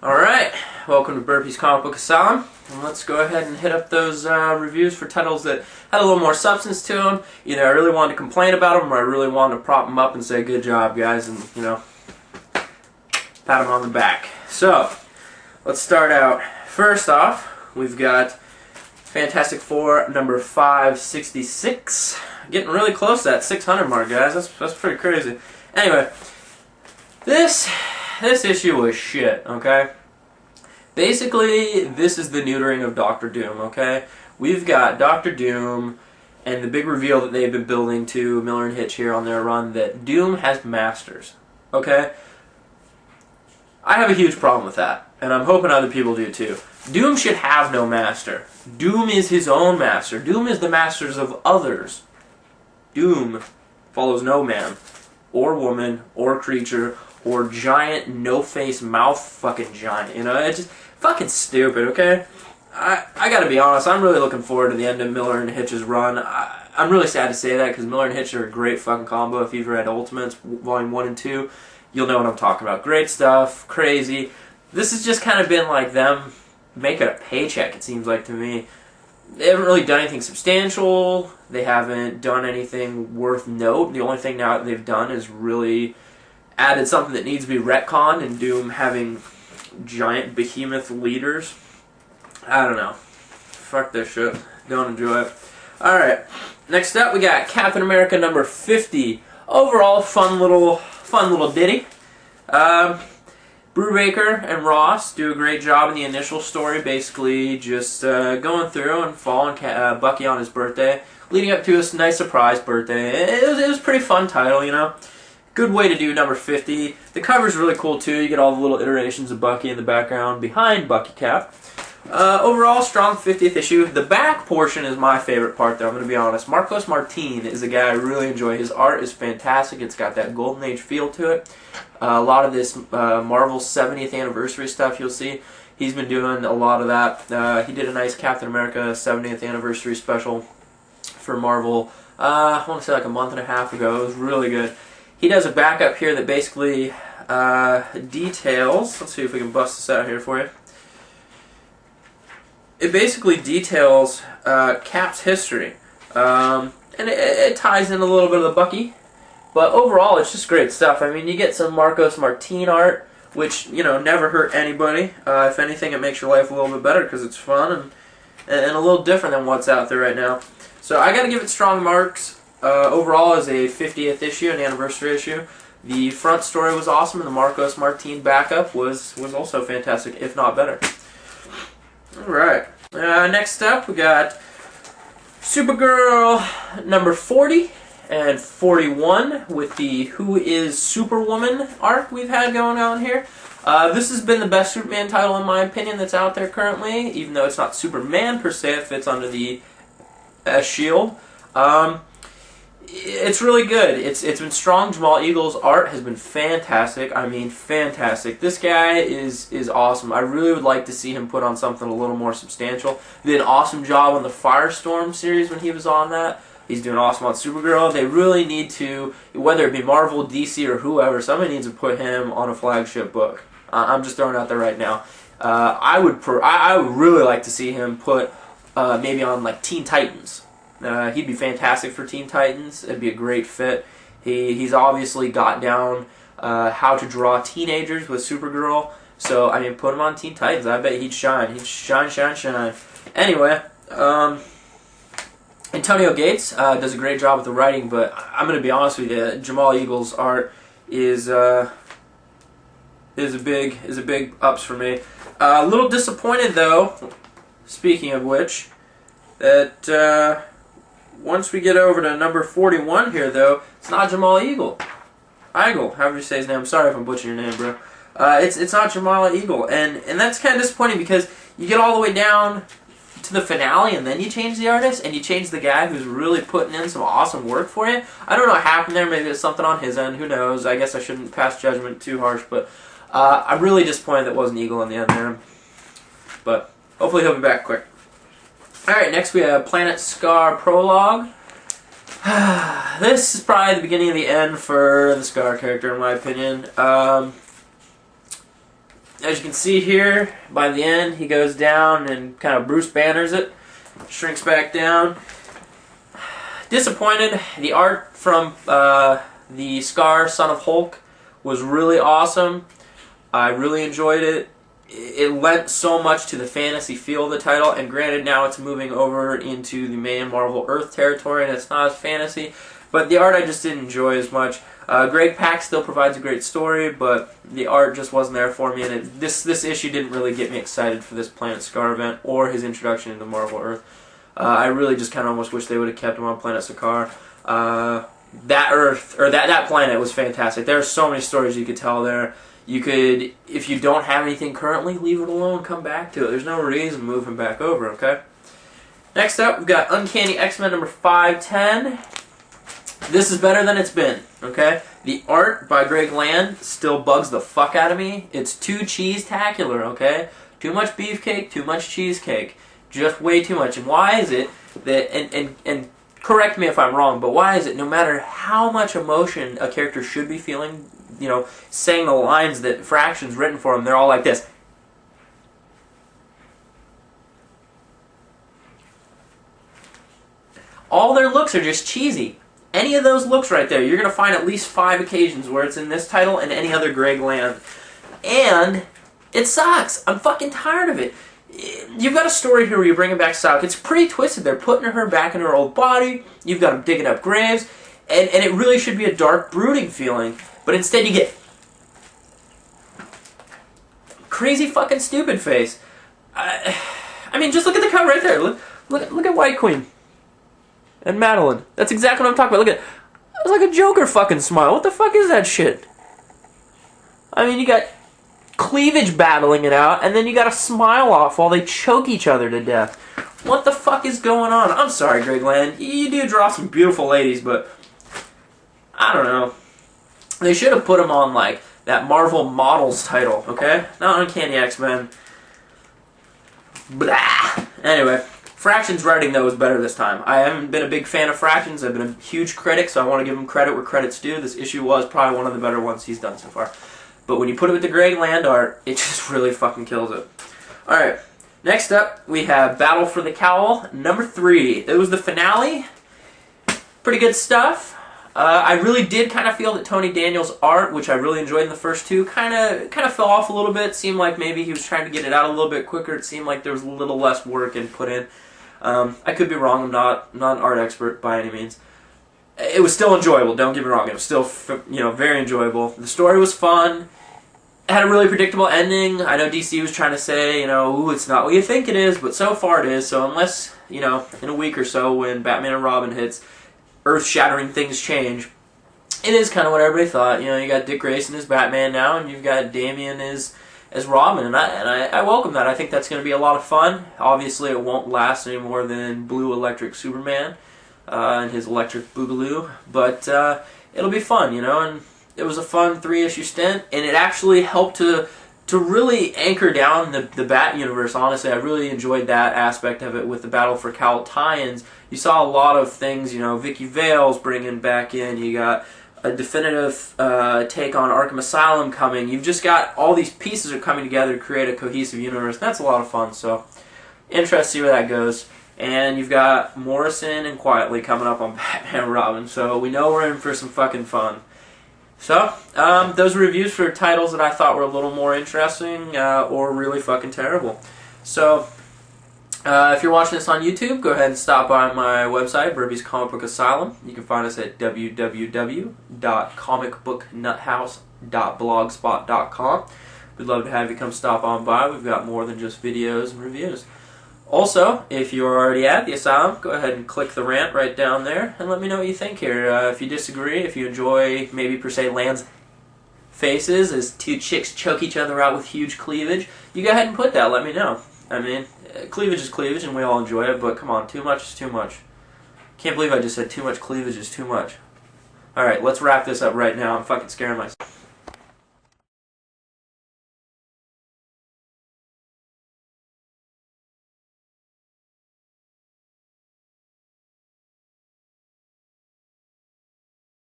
Alright, welcome to Burpee's Comic Book Asylum, and let's go ahead and hit up those reviews for titles that had a little more substance to them. Either I really wanted to complain about them, or I really wanted to prop them up and say, good job guys, and, pat them on the back. So, let's start out. First off, we've got Fantastic Four number 566. Getting really close to that 600 mark, guys. That's pretty crazy. Anyway, this issue was shit, okay? Basically, this is the neutering of Doctor Doom, okay? We've got Doctor Doom and the big reveal that they've been building to Miller and Hitch here on their run that Doom has masters, okay? I have a huge problem with that, and I'm hoping other people do too. Doom should have no master. Doom is his own master. Doom is the masters of others. Doom follows no man, or woman, or creature, or giant, no-face, mouth fucking giant. It's just fucking stupid, okay? I gotta be honest, I'm really looking forward to the end of Miller and Hitch's run. I'm really sad to say that, because Miller and Hitch are a great fucking combo. If you've read Ultimates, Volume 1 and 2, you'll know what I'm talking about. Great stuff, crazy. This has just kind of been like them making a paycheck, it seems like to me. They haven't really done anything substantial. They haven't done anything worth note. The only thing now that they've done is really added something that needs to be retconned, and Doom having giant behemoth leaders. I don't know. Fuck this shit. Don't enjoy it. Alright, next up we got Captain America number 50. Overall, fun little ditty. Brubaker and Ross do a great job in the initial story, basically just going through and following Bucky on his birthday, leading up to a nice surprise birthday. It was a pretty fun title, Good way to do number 50. The cover's really cool too. You get all the little iterations of Bucky in the background behind Bucky Cap. Overall, strong 50th issue. The back portion is my favorite part, though, I'm going to be honest. Marcos Martin is a guy I really enjoy. His art is fantastic. It's got that Golden Age feel to it. A lot of this Marvel 70th anniversary stuff you'll see. He's been doing a lot of that. He did a nice Captain America 70th anniversary special for Marvel, I want to say like a month and a half ago. It was really good. He does a backup here that basically details, let's see if we can bust this out here for you. It basically details Cap's history, and it ties in a little bit of the Bucky, but overall it's just great stuff. I mean, you get some Marcos Martin art, which, never hurt anybody. If anything, it makes your life a little bit better because it's fun and a little different than what's out there right now. So I gotta give it strong marks. Overall, as a 50th issue, an anniversary issue, the front story was awesome, and the Marcos Martin backup was also fantastic, if not better. Alright, next up we got Supergirl number 40 and 41 with the Who is Superwoman arc we've had going on here. This has been the best Superman title in my opinion that's out there currently, even though it's not Superman per se, it fits under the shield. It's really good. It's been strong. Jamal Eagle's art has been fantastic. I mean, fantastic. This guy is awesome. I really would like to see him put on something a little more substantial. He did an awesome job on the Firestorm series when he was on that. He's doing awesome on Supergirl. They really need to, whether it be Marvel, DC, or whoever, somebody needs to put him on a flagship book. I'm just throwing it out there right now. I would really like to see him put maybe on like Teen Titans. He'd be fantastic for Teen Titans. It'd be a great fit. He's obviously got down how to draw teenagers with Supergirl. So, I mean, put him on Teen Titans. I bet he'd shine. He'd shine, shine, shine. Anyway, Antonio Gates does a great job with the writing, but I'm going to be honest with you, Jamal Eagle's art is a big ups for me. A little disappointed, though, speaking of which, that once we get over to number 41 here, though, it's not Jamal Eagle. Eagle, however you say his name. I'm sorry if I'm butchering your name, bro. It's not Jamal Eagle, and that's kind of disappointing because you get all the way down to the finale and then you change the artist and you change the guy who's really putting in some awesome work for you. I don't know what happened there. Maybe it's something on his end. Who knows? I guess I shouldn't pass judgment too harsh, but I'm really disappointed that wasn't Eagle in the end there. But hopefully he'll be back quick. Alright, next we have Planet Scar Prologue. This is probably the beginning of the end for the Scar character, in my opinion. as you can see here, by the end, he goes down and kind of Bruce Banners it, shrinks back down. Disappointed. The art from the Scar Son of Hulk was really awesome. I really enjoyed it. It lent so much to the fantasy feel of the title, and granted now it's moving over into the main Marvel Earth territory and it's not as fantasy, but the art I just didn't enjoy as much. Greg Pak still provides a great story, but the art just wasn't there for me, and this issue didn't really get me excited for this Planet Scar event or his introduction into Marvel Earth. I really just kind of almost wish they would have kept him on Planet Sakaar. That Earth, or that planet was fantastic. There are so many stories you could tell there. You could, if you don't have anything currently, leave it alone, come back to it. There's no reason to move him back over, okay? Next up, we've got Uncanny X-Men number 510. This is better than it's been, okay? The art by Greg Land still bugs the fuck out of me. It's too cheese-tacular, okay? Too much beefcake, too much cheesecake. Just way too much. And why is it that, and correct me if I'm wrong, but why is it no matter how much emotion a character should be feeling, you know, saying the lines that Fraction's written for them, they're all like this. All their looks are just cheesy. Any of those looks right there, you're going to find at least 5 occasions where it's in this title and any other Greg Land. And it sucks. I'm fucking tired of it. You've got a story here where you're bringing back Psylocke. It's pretty twisted. They're putting her back in her old body. You've got them digging up graves. And it really should be a dark, brooding feeling. But instead you get crazy fucking stupid face. I mean, just look at the cut right there. Look at White Queen. And Madeline. That's exactly what I'm talking about. Look at it. It's like a Joker fucking smile. What the fuck is that shit? I mean, you got cleavage battling it out, and then you got a smile off while they choke each other to death. What the fuck is going on? I'm sorry, Greg Land. You do draw some beautiful ladies, but I don't know. They should have put them on, like, that Marvel Models title, okay? Not Uncanny X-Men. Blah. Anyway. Fraction's writing, though, is better this time. I haven't been a big fan of Fraction's. I've been a huge critic, so I want to give him credit where credit's due. This issue was probably one of the better ones he's done so far. But when you put it with the Greg Land art, it just really fucking kills it. Alright, next up, we have Battle for the Cowl, number 3. It was the finale. Pretty good stuff. I really did kind of feel that Tony Daniel's art, which I really enjoyed in the first 2, kind of fell off a little bit. It seemed like maybe he was trying to get it out a little bit quicker. It seemed like there was a little less work put in. I could be wrong. I'm not an art expert by any means. It was still enjoyable. Don't get me wrong. It was still, very enjoyable. The story was fun. It had a really predictable ending. I know DC was trying to say, ooh, it's not what you think it is, but so far it is. So unless, in a week or so when Batman and Robin hits, earth-shattering things change, it is kind of what everybody thought. You got Dick Grayson as Batman now, and you've got Damian as Robin, and I welcome that. I think that's going to be a lot of fun. Obviously, it won't last any more than Blue Electric Superman and his Electric Boogaloo, but it'll be fun, and it was a fun 3-issue stint, and it actually helped to really anchor down the Bat universe. Honestly, I really enjoyed that aspect of it with the Battle for Cowl tie-ins. You saw a lot of things, Vicky Vale's bringing back in, you got a definitive take on Arkham Asylum coming. You've just got all these pieces are coming together to create a cohesive universe. That's a lot of fun, so interested to see where that goes. And you've got Morrison and Quietly coming up on Batman and Robin, so we know we're in for some fucking fun. So, those are reviews for titles that I thought were a little more interesting or really fucking terrible. So, if you're watching this on YouTube, go ahead and stop by my website, Burby's Comic Book Asylum. You can find us at www.comicbooknuthouse.blogspot.com. We'd love to have you come stop on by. We've got more than just videos and reviews. Also, if you're already at the Asylum, go ahead and click the rant right down there and let me know what you think here. If you disagree, if you enjoy maybe per se Land's faces as 2 chicks choke each other out with huge cleavage, you go ahead and put that. Let me know. I mean, cleavage is cleavage and we all enjoy it, but come on, too much is too much. Can't believe I just said too much cleavage is too much. Alright, let's wrap this up right now. I'm fucking scaring myself.